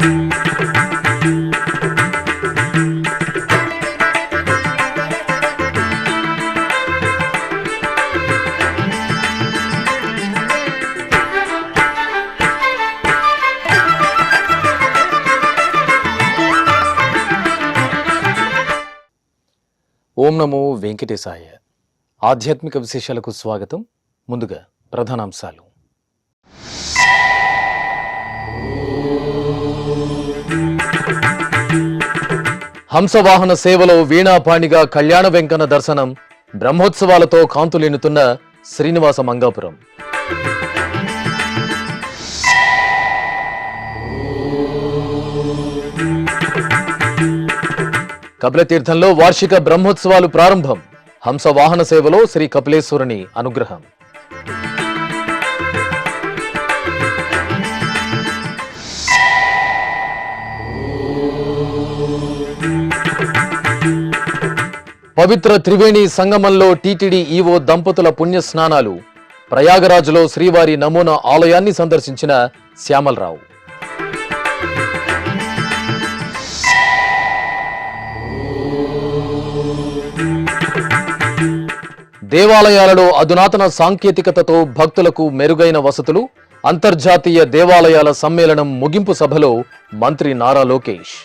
ఓం నమో వెంకటేశాయ. ఆధ్యాత్మిక విశేషాలకు స్వాగతం. ముందుగా ప్రధానాంశాలు. హంసవాహన సేవలో వీణాపాణిగా కళ్యాణ వెంకన్న దర్శనం, బ్రహ్మోత్సవాలతో కాంతులేనుతున్న శ్రీనివాస మంగాపురం. కపిలతీర్థంలో వార్షిక బ్రహ్మోత్సవాలు ప్రారంభం. హంస వాహన సేవలో శ్రీ కపిలేశ్వరుని అనుగ్రహం. పవిత్ర త్రివేణి సంగమంలో టీటీడీ ఈవో దంపతుల పుణ్య స్నానాలు. ప్రయాగరాజులో శ్రీవారి నమూనా ఆలయాన్ని సందర్శించిన శ్యామలరావు. దేవాలయాలలో అధునాతన సాంకేతికతతో భక్తులకు మెరుగైన వసతులు. అంతర్జాతీయ దేవాలయాల సమ్మేళనం ముగింపు సభలో మంత్రి నారా లోకేష్.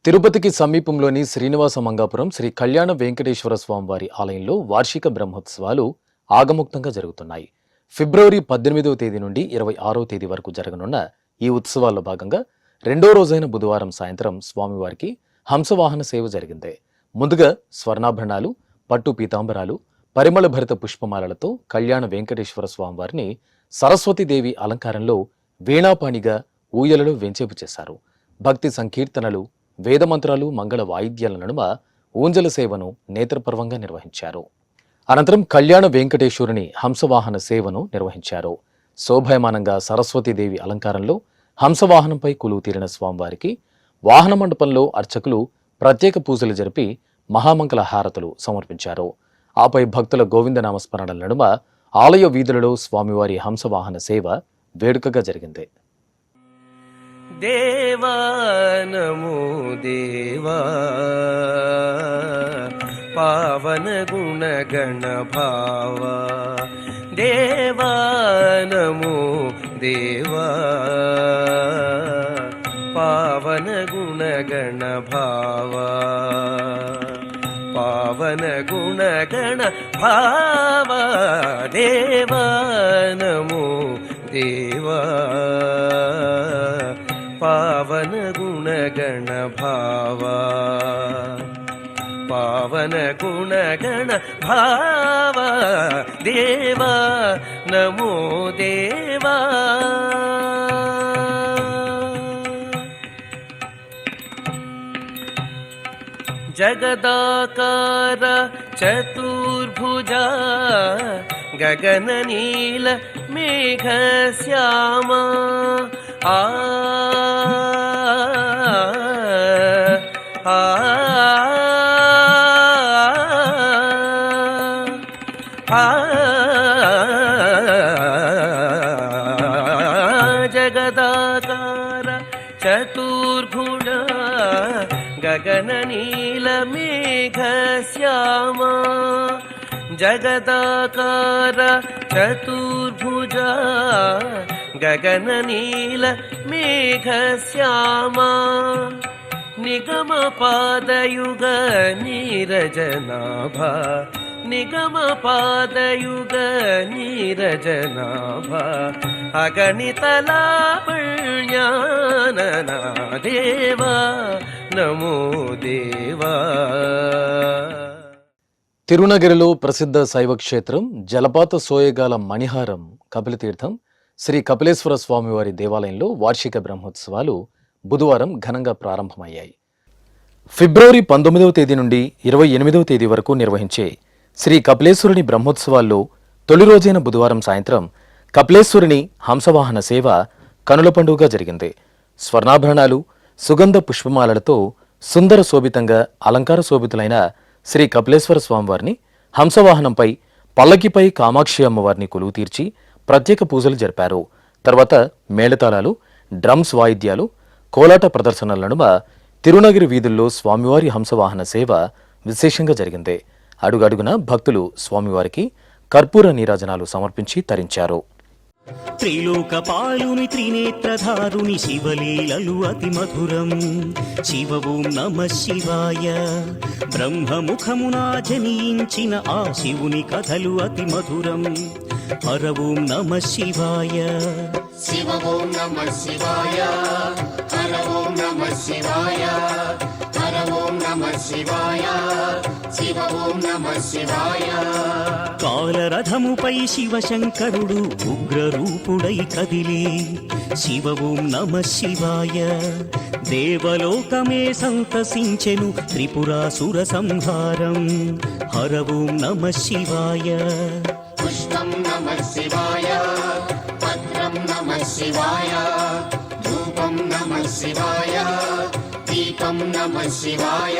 తిరుపతికి సమీపంలోని శ్రీనివాస మంగాపురం శ్రీ కళ్యాణ వెంకటేశ్వర స్వామివారి ఆలయంలో వార్షిక బ్రహ్మోత్సవాలు ఆగమోక్తంగా జరుగుతున్నాయి. ఫిబ్రవరి 18వ తేదీ నుండి 26వ తేదీ వరకు జరగనున్న ఈ ఉత్సవాల్లో భాగంగా రెండో రోజైన బుధవారం సాయంత్రం స్వామివారికి హంసవాహన సేవ జరిగింది. ముందుగా స్వర్ణాభరణాలు, పట్టు పీతాంబరాలు, పరిమళ భరిత పుష్పమాలలతో కళ్యాణ వెంకటేశ్వర స్వామివారిని సరస్వతీదేవి అలంకారంలో వీణాపాణిగా ఊయలలో వెంచేపు చేశారు. భక్తి సంకీర్తనలు, వేదమంత్రాలు, మంగళ వాయిద్యాల నడుమ ఊంజల సేవను నేత్రపర్వంగా నిర్వహించారు. అనంతరం కళ్యాణ వెంకటేశ్వరుని హంసవాహన సేవను నిర్వహించారు. శోభాయమానంగా సరస్వతీదేవి అలంకారంలో హంసవాహనంపై కొలువు తీరిన స్వామివారికి వాహన మండపంలో అర్చకులు ప్రత్యేక పూజలు జరిపి మహామంగళ హారతులు సమర్పించారు. ఆపై భక్తుల గోవిందనామస్మరణల నడుమ ఆలయ వీధులలో స్వామివారి హంసవాహన సేవ వేడుకగా జరిగింది. దేవా నమో దేవా పావన గుణ గణ భావా, దేవా నమో దేవా పావన గుణ గణ భావా, పావన గుణ గణ భావా, దేవా నమో దేవా పావన గుణ గణ భావా, పావన గుణ గణ భావా, దేవా నమో దేవా. జగదాకార చతుర్భుజా గగన నీల మేఘ శ్యామా, ఆ జగదాకార చతుర్భుజ గగన నీల మేఘ శ్యామా, జగదాకార చతుర్భుజ గగన నీల మేఘ శ్యామా, నిగమ పాదయుగ నీరజనాభ, నిగమ పాదయుగ నీరజనాభ, అగణిత లావణ్యాననా, దేవా నమో దేవా. తిరునగిరిలో ప్రసిద్ధ శైవ క్షేత్రం జలపాత సోయగాల మణిహారం కపిలతీర్థం శ్రీ కపిలేశ్వర స్వామివారి దేవాలయంలో వార్షిక బ్రహ్మోత్సవాలు బుధవారం ఘనంగా ప్రారంభమయ్యాయి. ఫిబ్రవరి 19వ తేదీ నుండి 28వ తేదీ వరకు నిర్వహించే శ్రీ కపిలేశ్వరుని బ్రహ్మోత్సవాల్లో తొలి రోజైన బుధవారం సాయంత్రం కపిలేశ్వరుని హంసవాహన సేవ కనుల పండుగగా జరిగింది. స్వర్ణాభరణాలు, సుగంధ పుష్పమాలలతో సుందర శోభితంగా అలంకార శోభితులైన శ్రీ కపిలేశ్వర స్వామివారిని హంసవాహనంపై పల్లకిపై కామాక్షి అమ్మవారిని కొలువు తీర్చి ప్రత్యేక పూజలు జరిపారు. తర్వాత మేళతాళాలు, డ్రమ్స్ వాయిద్యాలు, కోలాట ప్రదర్శనల నడుమ తిరునగిరి వీధుల్లో స్వామివారి హంసవాహన సేవ విశేషంగా జరిగింది. అడుగడుగున భక్తులు స్వామివారికి కర్పూర నీరాజనాలు సమర్పించి తరించారు. త్రిలోకపాలుని త్రినేత్రధారుని శివలీలలు అతి మధురం. శివ ఓం నమ శివాయ. బ్రహ్మముఖమున జనించిన ఆ శివుని కథలు అతి మధురం. హర ఓం నమ శివాయ. శివ ఓం నమ శివాయ. హర ఓం నమ శివాయ. హర ఓం నమ శివాయ. శివ ఓం నమ శివాయ. కాలరథముపై శివశంకరుడు ఉగ్రరూపుడై కదిలి శివ ఓం నమ శివాయ. దేవలోకమే సంతసించెను త్రిపురాసుర సంహారం. హర ఓం నమ శివాయ. పుష్పం నమ శివాయ. పత్రం నమ శివాయ. ధూపం నమ శివాయ. దీపం నమ శివాయ.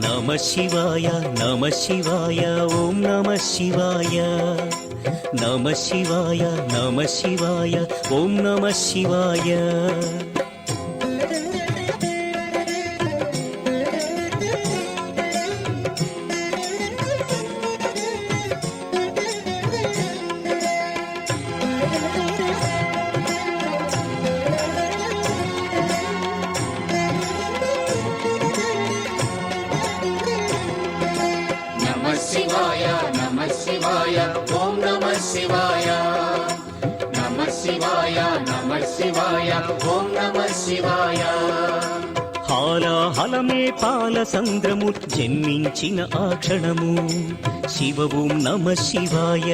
నమ శివాయ నమ శివాయ ఓం నమ శివాయ. నమ శివాయ నమ శివాయ ఓం నమ శివాయ. నమ శివాయ. నమ శివాయ. ఓం నమ శివాయ. నమ శివాయ. నమ శివాయ. ఓం నమ శివాయ. హాలాహలమే పాల సంద్రము జన్మించిన ఆ క్షణము. శివ ఓం నమ శివాయ.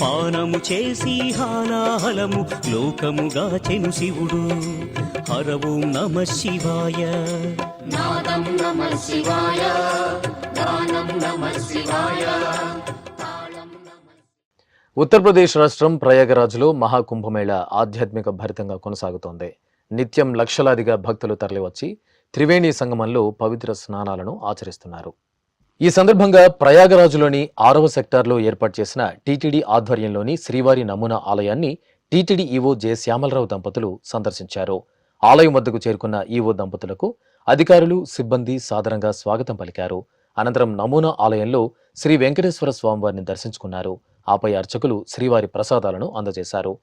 పానము చేసి హాలాహలము లోకముగా చెను శివుడు. హర ఓం నమ శివాయ. నాదం నమ శివాయ. గానం నమ శివాయ. తాళం నమ. ఉత్తరప్రదేశ్ రాష్ట్రం ప్రయాగరాజ్లో మహాకుంభమేళ ఆధ్యాత్మిక భరితంగా కొనసాగుతోంది. నిత్యం లక్షలాదిగా భక్తులు తరలివచ్చి త్రివేణి సంగమంలో పవిత్ర స్నానాలను ఆచరిస్తున్నారు. ఈ సందర్భంగా ప్రయాగరాజులోని 6వ సెక్టార్లో ఏర్పాటు చేసిన టీటీడీ ఆధ్వర్యంలోని శ్రీవారి నమూనా ఆలయాన్ని టీటీడీ ఈవో జె శ్యామలరావు దంపతులు సందర్శించారు. ఆలయం వద్దకు చేరుకున్న ఈవో దంపతులకు అధికారులు, సిబ్బంది సాదరంగా స్వాగతం పలికారు. అనంతరం నమూనా ఆలయంలో శ్రీ వెంకటేశ్వర స్వామివారిని దర్శించుకున్నారు. ఆపై అర్చకులు శ్రీవారి ప్రసాదాలను అందజేశారు.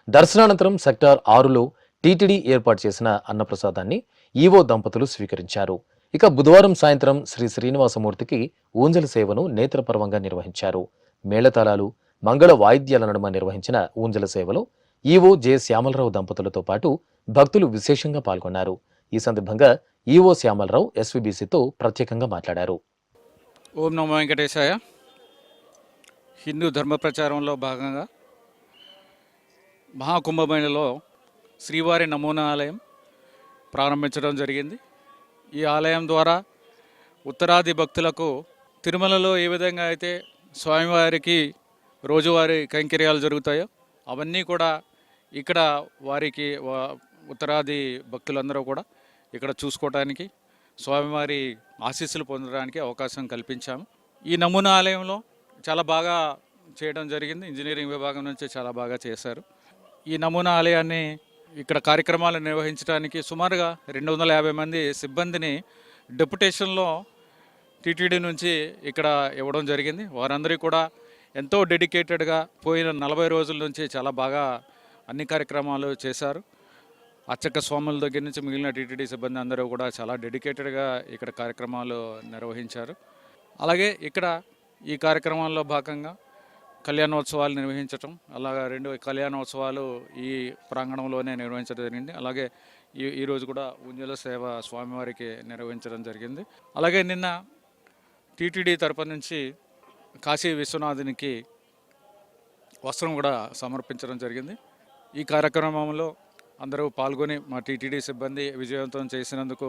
దర్శనానంతరం సెక్టార్ 6లో టీటీడీ ఏర్పాటు చేసిన అన్నప్రసాదాన్ని ఈవో దంపతులు స్వీకరించారు. ఇక బుధవారం సాయంత్రం శ్రీ శ్రీనివాసమూర్తికి ఊంజల సేవను నేత్రపర్వంగా నిర్వహించారు. మేళతాళాలు, మంగళ వాయిద్యాల నడుమ నిర్వహించిన ఊంజల సేవలో ఈవో జె శ్యామలరావు దంపతులతో పాటు భక్తులు విశేషంగా పాల్గొన్నారు. ఈ సందర్భంగా ఈవో శ్యామలరావు ఎస్వీబీసీతో ప్రత్యేకంగా మాట్లాడారు. ఓం నమో వెంకటేశాయ. హిందూ ధర్మ ప్రచారంలో భాగంగా మహాకుంభమేళలో శ్రీవారి నమూనా ఆలయం ప్రారంభించడం జరిగింది. ఈ ఆలయం ద్వారా ఉత్తరాది భక్తులకు తిరుమలలో ఏ విధంగా అయితే స్వామివారికి రోజువారీ కైంకర్యాలు జరుగుతాయో అవన్నీ కూడా ఇక్కడ వారికి ఉత్తరాది భక్తులందరూ కూడా ఇక్కడ చూసుకోవడానికి, స్వామివారి ఆశీస్సులు పొందడానికి అవకాశం కల్పించాము. ఈ నమూనా ఆలయంలో చాలా బాగా చేయడం జరిగింది. ఇంజనీరింగ్ విభాగం నుంచి చాలా బాగా చేశారు. ఈ నమూనా ఆలయాన్ని ఇక్కడ కార్యక్రమాలు నిర్వహించడానికి సుమారుగా 250 మంది సిబ్బందిని డెప్యుటేషన్లో టీటీడీ నుంచి ఇక్కడ ఇవ్వడం జరిగింది. వారందరికీ కూడా ఎంతో డెడికేటెడ్గా పోయిన 40 రోజుల నుంచి చాలా బాగా అన్ని కార్యక్రమాలు చేశారు. అర్చక స్వాముల దగ్గర నుంచి మిగిలిన టీటీడీ సిబ్బంది అందరూ కూడా చాలా డెడికేటెడ్గా ఇక్కడ కార్యక్రమాలు నిర్వహించారు. అలాగే ఇక్కడ ఈ కార్యక్రమాల్లో భాగంగా కళ్యాణోత్సవాలు నిర్వహించటం, అలాగే 2 కళ్యాణోత్సవాలు ఈ ప్రాంగణంలోనే నిర్వహించడం జరిగింది. అలాగే ఈరోజు కూడా ఉంజల సేవ స్వామివారికి నిర్వహించడం జరిగింది. అలాగే నిన్న టీటీడీ తరపు నుంచి కాశీ విశ్వనాథునికి వస్త్రం కూడా సమర్పించడం జరిగింది. ఈ కార్యక్రమంలో అందరూ పాల్గొని మా టీటీడీ సిబ్బంది విజయవంతం చేసినందుకు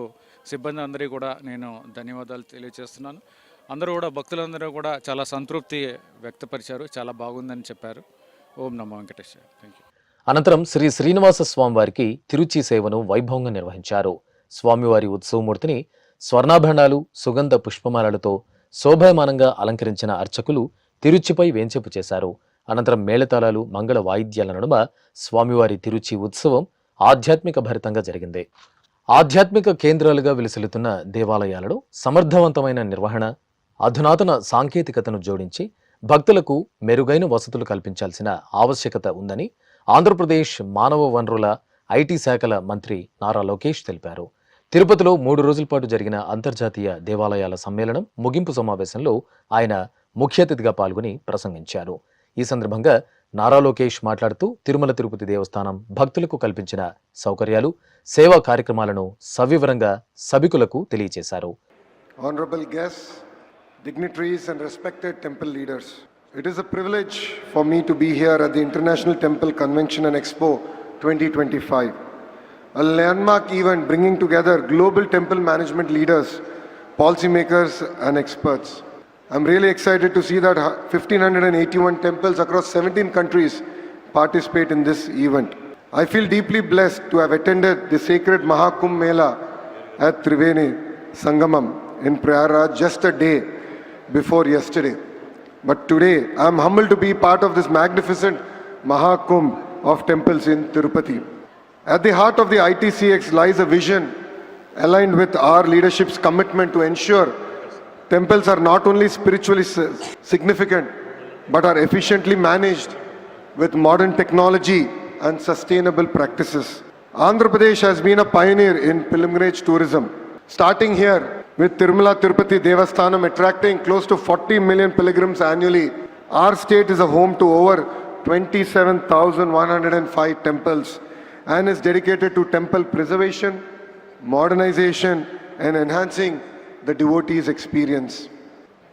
సిబ్బంది అందరికీ కూడా నేను ధన్యవాదాలు తెలియజేస్తున్నాను. అందరూ కూడా భక్తులందరూ కూడా చాలా సంతృప్తి వ్యక్తపరిచారు, చాలా బాగుందని చెప్పారు. ఓం నమో వెంకటేశ్వర. Thank you. అనంతరం శ్రీ శ్రీనివాస స్వామివారికి తిరుచి సేవను వైభవంగా నిర్వహించారు. స్వామివారి ఉత్సవమూర్తిని స్వర్ణాభరణాలు, సుగంధ పుష్పమాలలతో శోభాయమానంగా అలంకరించిన అర్చకులు తిరుచిపై వేంచేపు చేశారు. అనంతరం మేళతాళాలు, మంగళ వాయిద్యాల నడుమ స్వామివారి తిరుచి ఉత్సవం ఆధ్యాత్మిక భరితంగా జరిగింది. ఆధ్యాత్మిక కేంద్రాలుగా విలసిల్లుతున్న దేవాలయాలలో సమర్థవంతమైన నిర్వహణ, అధునాతన సాంకేతికతను జోడించి భక్తులకు మెరుగైన వసతులు కల్పించాల్సిన ఆవశ్యకత ఉందని ఆంధ్రప్రదేశ్ మానవ వనరుల ఐటీ శాఖల మంత్రి నారా లోకేష్ తెలిపారు. తిరుపతిలో 3 రోజుల పాటు జరిగిన అంతర్జాతీయ దేవాలయాల సమ్మేళనం ముగింపు సమావేశంలో ఆయన ముఖ్య అతిథిగా పాల్గొని ప్రసంగించారు. ఈ సందర్భంగా నారా లోకేష్ మాట్లాడుతూ తిరుమల తిరుపతి దేవస్థానం భక్తులకు కల్పించిన సౌకర్యాలు, సేవా కార్యక్రమాలను సవివరంగా సభికులకు తెలియజేశారు. Honorable guests, dignitaries and respected temple leaders, it is a privilege for me to be here at the International Temple Convention and Expo 2025, a landmark event bringing together global temple management leaders, policymakers and experts. I'm really excited to see that 1,581 temples across 17 countries participate in this event. I feel deeply blessed to have attended the sacred Mahakumbh Mela at Triveni Sangamam in Prayaraj just a day before yesterday. But today, I'm humbled to be part of this magnificent Mahakumbh of temples in Tirupati. At the heart of the ITCX lies a vision aligned with our leadership's commitment to ensure temples are not only spiritually significant, but are efficiently managed with modern technology and sustainable practices. Andhra Pradesh has been a pioneer in pilgrimage tourism, starting here with Tirumala Tirupati Devasthanam attracting close to 40 million pilgrims annually. Our state is a home to over 27,105 temples and is dedicated to temple preservation, modernization, and enhancing the devotees' experience.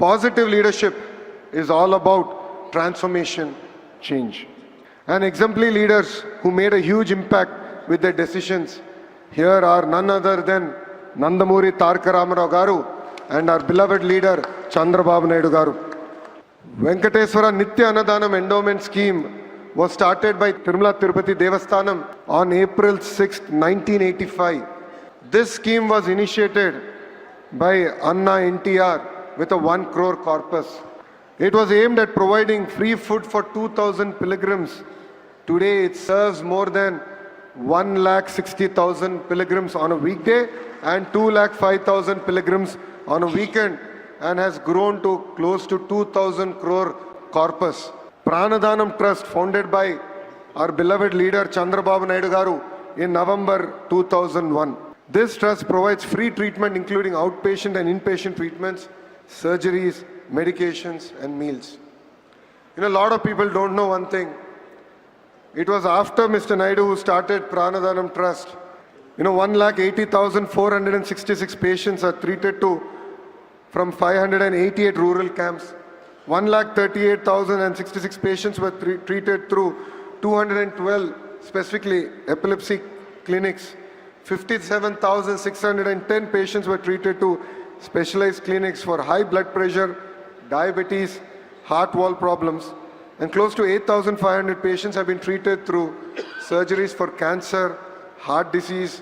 Positive leadership is all about transformation, change. And exemplary leaders who made a huge impact with their decisions here are none other than Nandamuri Taraka Ramarao Garu and our beloved leader Chandrababu Naidu Garu. Venkateswara Nitya Annadanam Endowment Scheme was started by Tirumala Tirupati Devasthanam on April 6, 1985. This scheme was initiated by Anna NTR with a 1 crore corpus. It was aimed at providing free food for 2,000 pilgrims. Today it serves more than 1,60,000 pilgrims on a weekday and 2,05,000 pilgrims on a weekend and has grown to close to 2,000 crore corpus. Pranadhanam Trust, founded by our beloved leader Chandrababu Naidu Garu in November 2001. This trust provides free treatment including outpatient and inpatient treatments, surgeries, medications and meals. A lot of people don't know one thing. It was after Mr. Naidu who started Pranadhanam Trust. 1,80,466 patients are treated from 588 rural camps. 1,38,066 patients were treated through 212 specifically epilepsy clinics. 57,610 patients were treated to specialized clinics for high blood pressure, diabetes, heart wall problems, and close to 8,500 patients have been treated through surgeries for cancer, heart disease,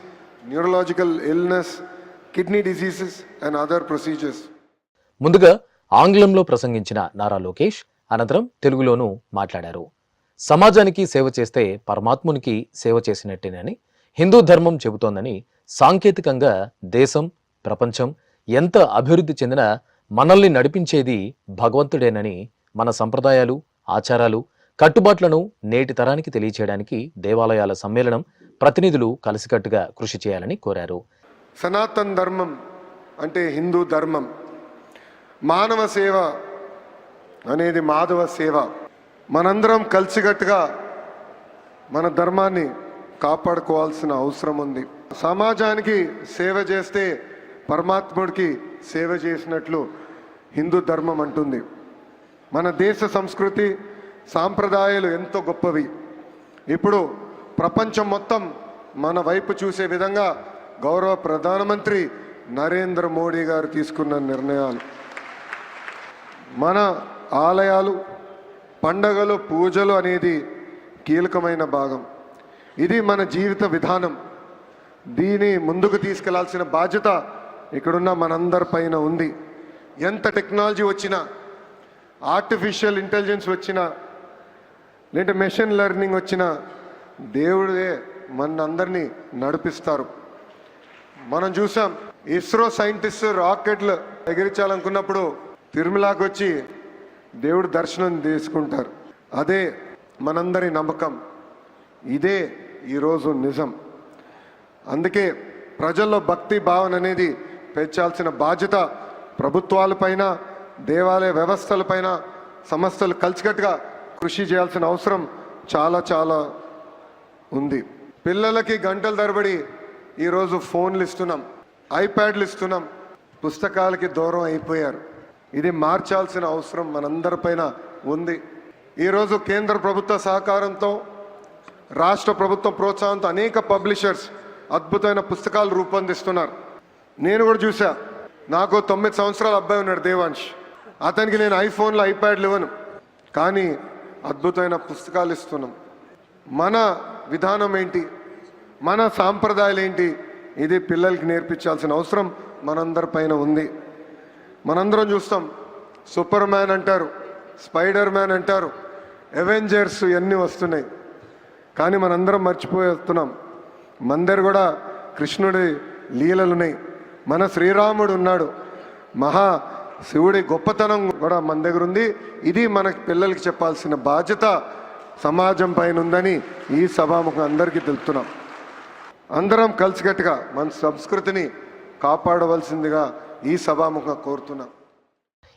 neurological illness, kidney diseases, and other procedures. ముందుగా ఆంగ్లంలో ప్రసంగించిన నారా లోకేష్ అనంతరం తెలుగులోనూ మాట్లాడారు. సమాజానికి సేవ చేస్తే పరమాత్మునికి సేవ చేసినట్టేనని హిందూ ధర్మం చెబుతోందని, సాంకేతికంగా దేశం, ప్రపంచం ఎంత అభివృద్ధి చెందినా మనల్ని నడిపించేది భగవంతుడేనని, మన సంప్రదాయాలు, ఆచారాలు, కట్టుబాట్లను నేటి తరానికి తెలియచేయడానికి దేవాలయాల సమ్మేళనం ప్రతినిధులు కలిసికట్టుగా కృషి చేయాలని కోరారు. సనాతన్ ధర్మం అంటే హిందూ ధర్మం, మానవ సేవ అనేది మాధవ సేవ. మనందరం కలిసికట్టుగా మన ధర్మాన్ని కాపాడుకోవాల్సిన అవసరం ఉంది. సమాజానికి సేవ చేస్తే పరమాత్ముడికి సేవ చేసినట్లు హిందూ ధర్మం అంటుంది. మన దేశ సంస్కృతి సాంప్రదాయాలు ఎంతో గొప్పవి. ఇప్పుడు ప్రపంచం మొత్తం మన వైపు చూసే విధంగా గౌరవ ప్రధానమంత్రి నరేంద్ర మోడీ గారు తీసుకున్న నిర్ణయాలు, మన ఆలయాలు, పండగలు, పూజలు అనేది కీలకమైన భాగం. ఇది మన జీవిత విధానం. దీన్ని ముందుకు తీసుకెళ్లాల్సిన బాధ్యత ఇక్కడున్న మనందరిపైన ఉంది. ఎంత టెక్నాలజీ వచ్చినా, ఆర్టిఫిషియల్ ఇంటెలిజెన్స్ వచ్చినా, లేదంటే మెషిన్ లెర్నింగ్ వచ్చినా, దేవుడే మనందరినీ నడిపిస్తారు. మనం చూసాం, ఇస్రో సైంటిస్ట్ రాకెట్లు ఎగిరించాలనుకున్నప్పుడు తిరుమలకి వచ్చి దేవుడు దర్శనం తీసుకుంటారు. అదే మనందరి నమ్మకం. ఇదే ఈరోజు నిజం. అందుకే ప్రజల్లో భక్తి భావన అనేది పెంచాల్సిన బాధ్యత ప్రభుత్వాలపైన, దేవాలయ వ్యవస్థలపైన, సంస్థలు కలిసికట్టుగా కృషి చేయాల్సిన అవసరం చాలా చాలా ఉంది. పిల్లలకి గంటల తరబడి ఈరోజు ఫోన్లు ఇస్తున్నాం, ఐప్యాడ్లు ఇస్తున్నాం, పుస్తకాలకి దూరం అయిపోయారు. ఇది మార్చాల్సిన అవసరం మనందరిపైన ఉంది. ఈరోజు కేంద్ర ప్రభుత్వ సహకారంతో, రాష్ట్ర ప్రభుత్వ ప్రోత్సాహంతో అనేక పబ్లిషర్స్ అద్భుతమైన పుస్తకాలు రూపొందిస్తున్నారు. నేను కూడా చూసా. నాకు 9 సంవత్సరాల అబ్బాయి ఉన్నాడు, దేవాంష్. అతనికి నేను ఐఫోన్లో ఐప్యాడ్లు ఇవ్వను, కానీ అద్భుతమైన పుస్తకాలు ఇస్తున్నాం. మన విధానం ఏంటి, మన సాంప్రదాయాలు ఏంటి, ఇది పిల్లలకి నేర్పించాల్సిన అవసరం మనందరిపైన ఉంది. మనందరం చూస్తాం, సూపర్ మ్యాన్ అంటారు, స్పైడర్ మ్యాన్ అంటారు, అవెంజర్స్ ఇవన్నీ వస్తున్నాయి. కానీ మనందరం మర్చిపోతున్నాం, మన దగ్గర కూడా కృష్ణుడి లీలలు ఉన్నాయి, మన శ్రీరాముడు ఉన్నాడు, మహా శివుడి గొప్పతనం కూడా మన దగ్గర ఉంది. ఇది మన పిల్లలకి చెప్పాల్సిన బాధ్యత సమాజం పైన ఉందని ఈ సభాముఖం అందరికీ తెలుపుతున్నాం. అందరం కలిసికట్టుగా మన సంస్కృతిని కాపాడవలసిందిగా ఈ సభాముఖం కోరుతున్నాం.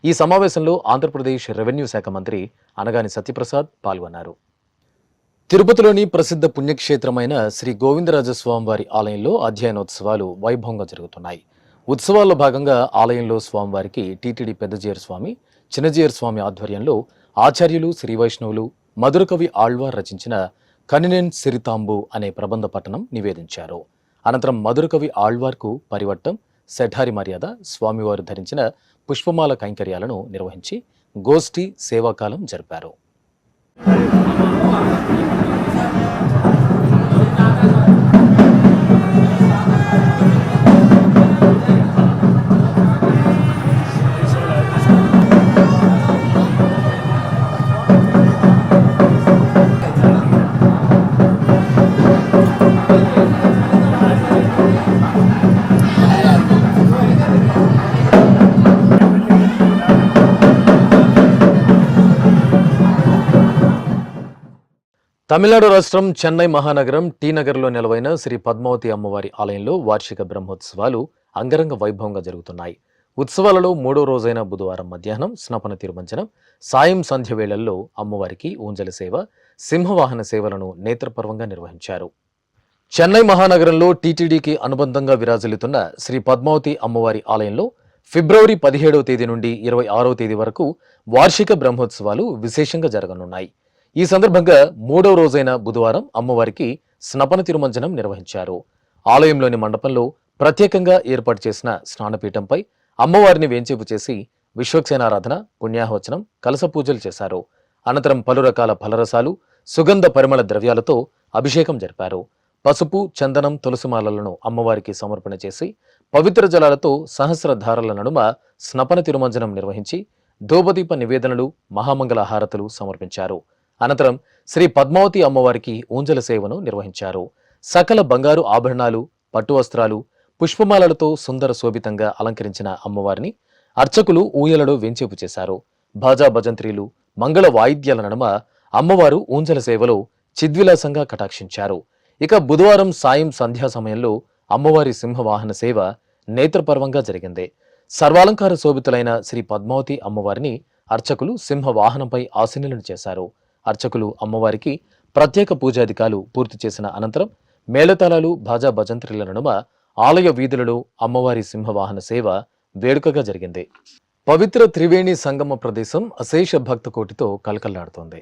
ఈ సమావేశంలో ఆంధ్రప్రదేశ్ రెవెన్యూ శాఖ మంత్రి అనగాని సత్యప్రసాద్ పాల్గొన్నారు. తిరుపతిలోని ప్రసిద్ధ పుణ్యక్షేత్రమైన శ్రీ గోవిందరాజస్వామి వారి ఆలయంలో అధ్యయనోత్సవాలు వైభవంగా జరుగుతున్నాయి. ఉత్సవాల్లో భాగంగా ఆలయంలో స్వామివారికి టీటీడీ పెద్దజీయర్ స్వామి, చిన్నజీయర్ స్వామి ఆధ్వర్యంలో ఆచార్యులు, శ్రీ వైష్ణవులు, మధురకవి ఆళ్వార్ రచించిన కనినేన్ సిరితాంబు అనే ప్రబంధ పఠనం నివేదించారు. అనంతరం మధురకవి ఆళ్వార్కు పరివట్టం, సెఠారి మర్యాద, స్వామివారు ధరించిన పుష్పమాల కైంకర్యాలను నిర్వహించి గోష్ఠి సేవాకాలం జరిపారు. తమిళనాడు రాష్ట్రం చెన్నై మహానగరం టీ నగర్లో నెలవైన శ్రీ పద్మావతి అమ్మవారి ఆలయంలో వార్షిక బ్రహ్మోత్సవాలు అంగరంగ వైభవంగా జరుగుతున్నాయి. ఉత్సవాలలో 3వ రోజైన బుధవారం మధ్యాహ్నం స్నపన తిరుమంజనం, సాయం సంధ్య వేళల్లో అమ్మవారికి ఊంజల సేవ, సింహవాహన సేవలను నేత్రపర్వంగా నిర్వహించారు. చెన్నై మహానగరంలో టీటీడీకి అనుబంధంగా విరాజిల్లుతున్న శ్రీ పద్మావతి అమ్మవారి ఆలయంలో ఫిబ్రవరి 17వ తేదీ నుండి 26వ తేదీ వరకు వార్షిక బ్రహ్మోత్సవాలు విశేషంగా జరగనున్నాయి. ఈ సందర్భంగా 3వ రోజైన బుధవారం అమ్మవారికి స్నపన తిరుమంజనం నిర్వహించారు. ఆలయంలోని మండపంలో ప్రత్యేకంగా ఏర్పాటు చేసిన స్నానపీఠంపై అమ్మవారిని వేంచేపు చేసి విశ్వక్సేనారాధన, పుణ్యాహవచనం, కలస పూజలు చేశారు. అనంతరం పలు రకాల ఫలరసాలు, సుగంధ పరిమళ ద్రవ్యాలతో అభిషేకం జరిపారు. పసుపు, చందనం, తులసిమాలలను అమ్మవారికి సమర్పణ చేసి పవిత్ర జలాలతో సహస్రధారల నడుమ స్నపన తిరుమంజనం నిర్వహించి ధూపదీప నివేదనలు, మహామంగళ హారతులు సమర్పించారు. అనంతరం శ్రీ పద్మావతి అమ్మవారికి ఊంజల సేవను నిర్వహించారు. సకల బంగారు ఆభరణాలు, పట్టు వస్త్రాలు, పుష్పమాలలతో సుందర శోభితంగా అలంకరించిన అమ్మవారిని అర్చకులు ఊయలలో వెంచేపు చేశారు. బాజా భజంత్రీలు, మంగళ వాయిద్యాల నడుమ అమ్మవారు ఊంజల సేవలో చిద్విలాసంగా కటాక్షించారు. ఇక బుధవారం సాయం సంధ్యా సమయంలో అమ్మవారి సింహవాహన సేవ నేత్రపర్వంగా జరిగింది. సర్వాలంకార శోభితులైన శ్రీ పద్మావతి అమ్మవారిని అర్చకులు సింహవాహనంపై ఆసీనులను చేశారు. అర్చకులు అమ్మవారికి ప్రత్యేక పూజాధికాలు పూర్తి చేసిన అనంతరం మేళతాళాలు బాజా భజంత్రీల నడుమ ఆలయ వీధులలో అమ్మవారి సింహవాహన సేవ వేడుకగా జరిగింది. పవిత్ర త్రివేణి సంగమ ప్రదేశం అశేష భక్త కోటితో కలకల్లాడుతోంది.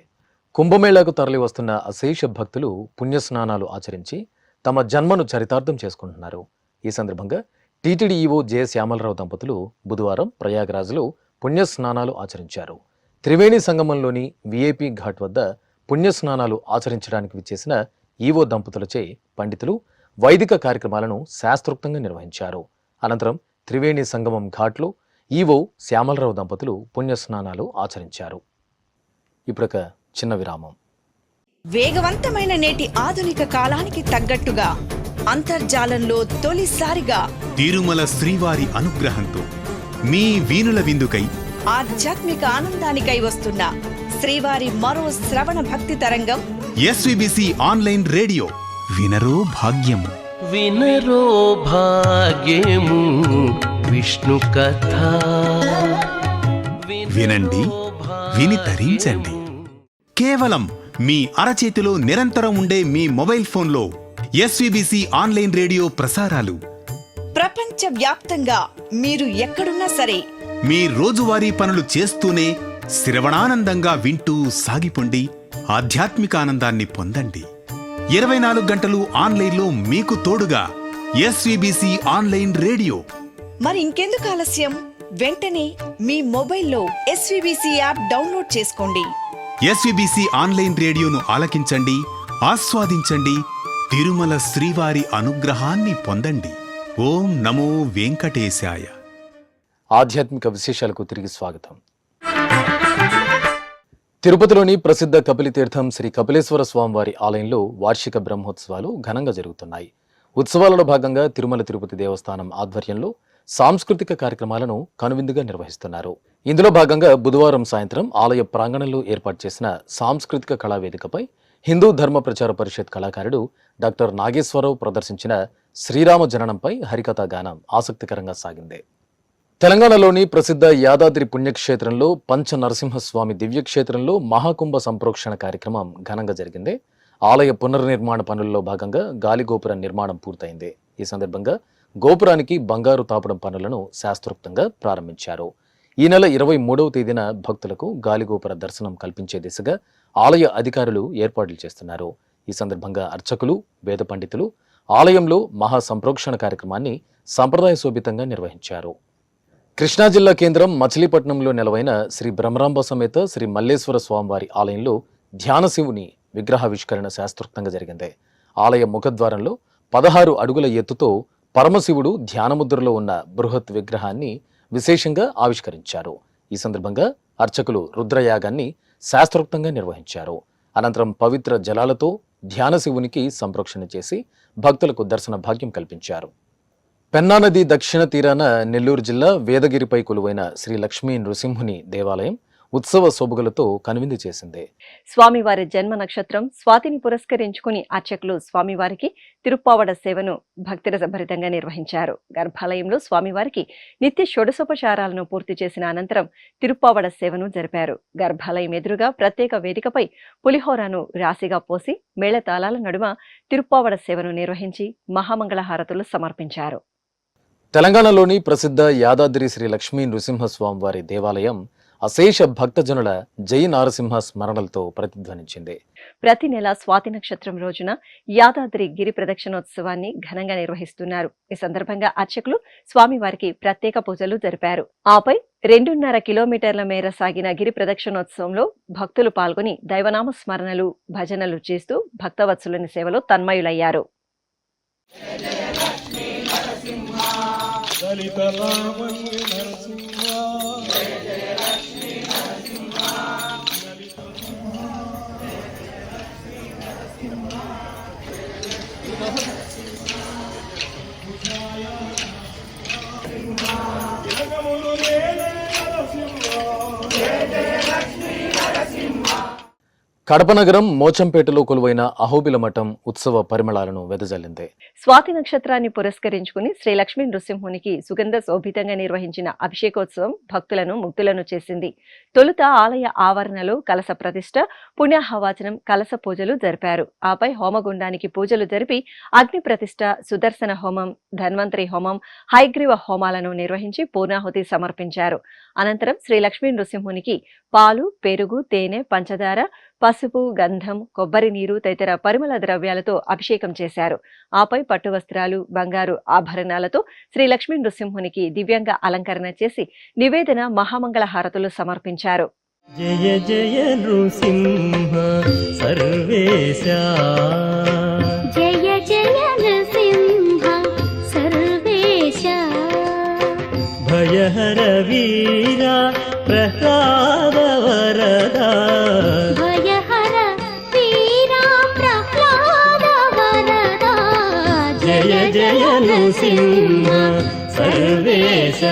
కుంభమేళాకు తరలి వస్తున్న అశేష భక్తులు పుణ్యస్నానాలు ఆచరించి తమ జన్మను చరితార్థం చేసుకుంటున్నారు. ఈ సందర్భంగా టీటీడీ ఈవో జె శ్యామలరావు దంపతులు బుధవారం ప్రయాగ్రాజ్లో పుణ్యస్నానాలు ఆచరించారు. త్రివేణి సంగమంలోని విఐపి ఘాట్ వద్ద పుణ్యస్నానాలు ఆచరించడానికి విచ్చేసిన ఈవో దంపతులచే పండితులు వైదిక కార్యక్రమాలను శాస్త్రోక్తంగా నిర్వహించారు. అనంతరం త్రివేణి సంగమం ఘాట్లో ఈవో శ్యామలరావు దంపతులు పుణ్యస్నానాలు ఆచరించారు. ఇప్పుడొక చిన్న విరామం. వేగవంతమైన నేటి ఆధునిక కాలానికి తగ్గట్టుగా అంతర్జాలంలో తొలిసారిగా తిరుమల శ్రీవారి అనుగ్రహంతో మీ వీణుల విందుకై ఆధ్యాత్మిక ఆనందానికై వస్తున్న శ్రీవారి మరో శ్రవణ భక్తి తరంగం ఎస్విబిసి ఆన్లైన్ రేడియో వినరో భాగ్యము. వినరో భాగ్యము విష్ణు కథ. వినండి, విని తరించండి. కేవలం మీ అరచేతిలో నిరంతరం ఉండే మీ మొబైల్ ఫోన్లో ఎస్విబిసి ఆన్లైన్ రేడియో ప్రసారాలు ప్రపంచ వ్యాప్తంగా మీరు ఎక్కడున్నా సరే మీ రోజువారీ పనులు చేస్తూనే శ్రవణానందంగా వింటూ సాగిపోండి. ఆధ్యాత్మిక ఆనందాన్ని పొందండి. 24 గంటలు ఆన్లైన్లో మీకు తోడుగా ఎస్విబిసి ఆన్లైన్ రేడియో. మరి ఇంకెందుకు ఆలస్యం? వెంటనే మీ మొబైల్లో ఎస్విబిసి యాప్ డౌన్లోడ్ చేసుకోండి. ఎస్విబిసి ఆన్లైన్ రేడియోను ఆలకించండి, ఆస్వాదించండి. తిరుమల శ్రీవారి అనుగ్రహాన్ని పొందండి. ఓం నమో వెంకటేశాయ. ఆధ్యాత్మిక విశేషాలకు తిరిగి స్వాగతం. తిరుపతిలోని ప్రసిద్ధ కపిలతీర్థం శ్రీ కపిలేశ్వర స్వామివారి ఆలయంలో వార్షిక బ్రహ్మోత్సవాలు ఘనంగా జరుగుతున్నాయి. ఉత్సవాలలో భాగంగా తిరుమల తిరుపతి దేవస్థానం ఆధ్వర్యంలో సాంస్కృతిక కార్యక్రమాలను కనువిందుగా నిర్వహిస్తున్నారు. ఇందులో భాగంగా బుధవారం సాయంత్రం ఆలయ ప్రాంగణంలో ఏర్పాటు చేసిన సాంస్కృతిక కళావేదికపై హిందూ ధర్మ ప్రచార పరిషత్ కళాకారుడు డాక్టర్ నాగేశ్వరరావు ప్రదర్శించిన శ్రీరామ జననంపై హరికథా గానం ఆసక్తికరంగా సాగింది. తెలంగాణలోని ప్రసిద్ధ యాదాద్రి పుణ్యక్షేత్రంలో పంచ నరసింహస్వామి దివ్యక్షేత్రంలో మహాకుంభ సంప్రోక్షణ కార్యక్రమం ఘనంగా జరిగింది. ఆలయ పునర్నిర్మాణ పనుల్లో భాగంగా గాలిగోపుర నిర్మాణం పూర్తయింది. ఈ సందర్భంగా గోపురానికి బంగారు తాపడం పనులను శాస్త్రోక్తంగా ప్రారంభించారు. ఈ నెల 23వ తేదీన భక్తులకు గాలిగోపుర దర్శనం కల్పించే దిశగా ఆలయ అధికారులు ఏర్పాట్లు చేస్తున్నారు. ఈ సందర్భంగా అర్చకులు, వేద పండితులు ఆలయంలో మహా సంప్రోక్షణ కార్యక్రమాన్ని సంప్రదాయ శోభితంగా నిర్వహించారు. కృష్ణా జిల్లా కేంద్రం మచిలీపట్నంలో నెలవైన శ్రీ బ్రహ్మరాంబ సమేత శ్రీ మల్లేశ్వర స్వామివారి ఆలయంలో ధ్యాన శివుని విగ్రహావిష్కరణ శాస్త్రోక్తంగా జరిగింది. ఆలయ ముఖద్వారంలో 16 అడుగుల ఎత్తుతో పరమశివుడు ధ్యానముద్రలో ఉన్న బృహత్ విగ్రహాన్ని విశేషంగా ఆవిష్కరించారు. ఈ సందర్భంగా అర్చకులు రుద్రయాగాన్ని శాస్త్రోక్తంగా నిర్వహించారు. అనంతరం పవిత్ర జలాలతో ధ్యాన శివునికి సంప్రోక్షణ చేసి భక్తులకు దర్శన భాగ్యం కల్పించారు. పెన్నా నది దక్షిణ తీరాన నెల్లూరు జిల్లా వేదగిరిపై కొలువైన శ్రీ లక్ష్మీ నృసింహుని దేవాలయం ఉత్సవ శోభులతో కనువిందు చేసింది. స్వామివారి జన్మ నక్షత్రం స్వాతిని పురస్కరించుకుని అర్చకులు స్వామివారికి తిరుప్పావడ సేవను భక్తిరసభరితంగా నిర్వహించారు. గర్భాలయంలో స్వామివారికి నిత్య షోడశోపచారాలను పూర్తి చేసిన అనంతరం తిరుప్పావడ సేవను జరిపారు. గర్భాలయం ఎదురుగా ప్రత్యేక వేదికపై పులిహోరను రాశిగా పోసి మేళతాళాల నడుమ తిరుప్పావడ సేవను నిర్వహించి మహామంగళహారతులు సమర్పించారు. తెలంగాణలోని ప్రసిద్ధ యాదాద్రి శ్రీ లక్ష్మీ నృసింహస్వామివారి దేవాలయం అశేష భక్తజనుల జై నారసింహ స్మరణలతో ప్రతిధ్వనించింది. ప్రతి నెల స్వాతి నక్షత్రం రోజున యాదాద్రి గిరి ప్రదక్షిణోత్సవాన్ని ఘనంగా నిర్వహిస్తున్నారు. ఈ సందర్భంగా అర్చకులు స్వామివారికి ప్రత్యేక పూజలు జరిపారు. ఆపై 2.5 కిలోమీటర్ల మేర సాగిన గిరి ప్రదక్షిణోత్సవంలో భక్తులు పాల్గొని దైవనామ స్మరణలు, భజనలు చేస్తూ భక్తవత్సలుని సేవలో తన్మయులయ్యారు. కడప నగరం మోచంపేటలో కొలువైన అహోబిల మఠం ఉత్సవ పరిమళాలను వెదజల్లింది. స్వాతి నక్షత్రాన్ని పురస్కరించుకుని శ్రీ లక్ష్మీ నృసింహునికి సుగంధ శోభితంగా నిర్వహించిన అభిషేకోత్సవం భక్తులను ముగ్ధులను చేసింది. తొలుత ఆలయ ఆవరణలో కలశ ప్రతిష్ఠ, పుణ్యాహవాచనం, కలశ పూజలు జరిపారు. ఆపై హోమగుండానికి పూజలు జరిపి అగ్ని ప్రతిష్ఠ, సుదర్శన హోమం, ధన్వంతరి హోమం, హైగ్రీవ హోమాలను నిర్వహించి పూర్ణాహుతి సమర్పించారు. అనంతరం శ్రీ లక్ష్మీ నృసింహునికి పాలు, పెరుగు, తేనె, పంచదార, పసుపు, గంధం, కొబ్బరి నీరు తదితర పరిమళ ద్రవ్యాలతో అభిషేకం చేశారు. ఆపై పట్టు వస్త్రాలు, బంగారు ఆభరణాలతో శ్రీ లక్ష్మీ నృసింహునికి దివ్యంగా అలంకరణ చేసి నివేదన, మహామంగళ హారతులు సమర్పించారు. జయ జయ నృసింహ సర్వేశ, జయ జయ నృసింహ సర్వేశ, భయహర వీర ప్రసాద వరద, భయహర వీర ప్రహ్లాద వరద, జయ జయ నృసింహ సర్వేశ.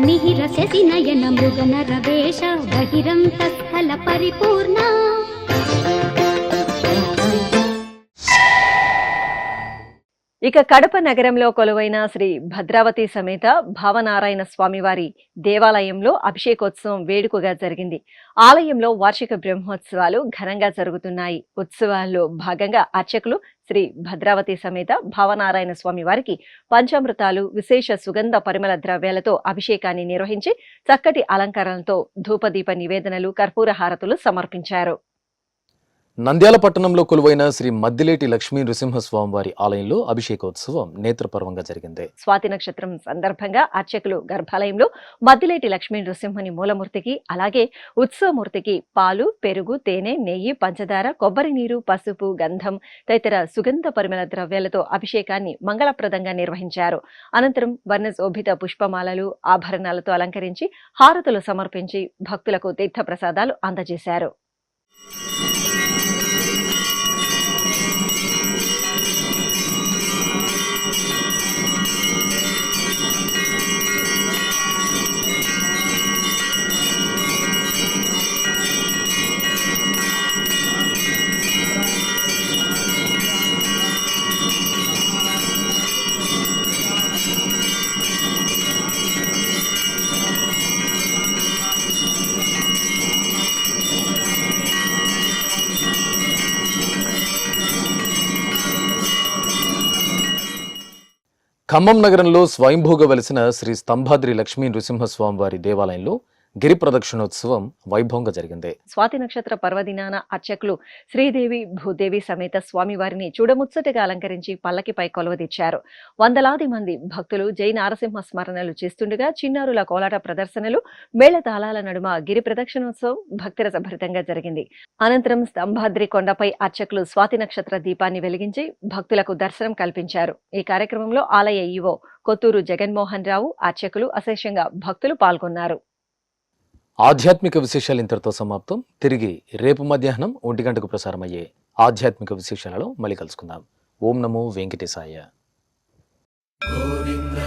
నిహిరససి నయన మృగనర వేష, బహిరంత స్థల పరిపూర్ణ. ఇక కడప నగరంలో కొలువైన శ్రీ భద్రావతి సమేత భావనారాయణ స్వామివారి దేవాలయంలో అభిషేకోత్సవం వేడుకగా జరిగింది. ఆలయంలో వార్షిక బ్రహ్మోత్సవాలు ఘనంగా జరుగుతున్నాయి. ఉత్సవాల్లో భాగంగా అర్చకులు శ్రీ భద్రావతి సమేత భావనారాయణ స్వామి వారికి పంచామృతాలు, విశేష సుగంధ పరిమళ ద్రవ్యాలతో అభిషేకాన్ని నిర్వహించి చక్కటి అలంకరణలతో ధూపదీప నివేదనలు, కర్పూర హారతులు సమర్పించారు. నంద్యాల పట్టణంలో కొలువైన శ్రీ మద్దిలేటి లక్ష్మీ నృసింహస్వామివారి ఆలయంలో అభిషేకోత్సవం నేత్రపర్వంగా జరిగింది. స్వాతి నక్షత్రం సందర్భంగా అర్చకులు గర్భాలయంలో మద్దిలేటి లక్ష్మీ నృసింహుని మూలమూర్తికి, అలాగే ఉత్సవమూర్తికి పాలు, పెరుగు, తేనె, నెయ్యి, పంచదార, కొబ్బరి నీరు, పసుపు, గంధం తదితర సుగంధ పరిమళ ద్రవ్యాలతో అభిషేకాన్ని మంగళప్రదంగా నిర్వహించారు. అనంతరం వర్ణశోభిత పుష్పమాలలు, ఆభరణాలతో అలంకరించి హారతులు సమర్పించి భక్తులకు తీర్థప్రసాదాలు అందజేశారు. ఖమ్మం నగరంలో స్వయంభూగా వెలిసిన శ్రీ స్తంభాద్రి లక్ష్మీ నృసింహస్వామి వారి దేవాలయంలో గిరి ప్రదక్షిణోత్సవం వైభవంగా జరిగింది. స్వాతి నక్షత్ర పర్వదినాన అర్చకులు శ్రీదేవి, భూదేవి సమేత స్వామివారిని చూడముచ్చటగా అలంకరించి పల్లకిపై కొలువదీర్చారు. వందలాది మంది భక్తులు జై నారసింహ స్మరణలు చేస్తుండగా చిన్నారుల కోలాట ప్రదర్శనలు, మేళతాళాల నడుమ గిరి ప్రదక్షిణోత్సవం భక్తిరసభరితంగా జరిగింది. అనంతరం స్తంభాద్రి కొండపై అర్చకులు స్వాతి నక్షత్ర దీపాన్ని వెలిగించి భక్తులకు దర్శనం కల్పించారు. ఈ కార్యక్రమంలో ఆలయ ఈవో కొత్తూరు జగన్మోహన్ రావు, అర్చకులు, అశేషంగా భక్తులు పాల్గొన్నారు. ఆధ్యాత్మిక విశేషాలు ఇంతటితో సమాప్తం. తిరిగి రేపు మధ్యాహ్నం 1 గంటకు ప్రసారమయ్యే ఆధ్యాత్మిక విశేషాలలో మళ్ళీ కలుసుకుందాం. ఓం నమో వెంకటేశాయ. గోవింద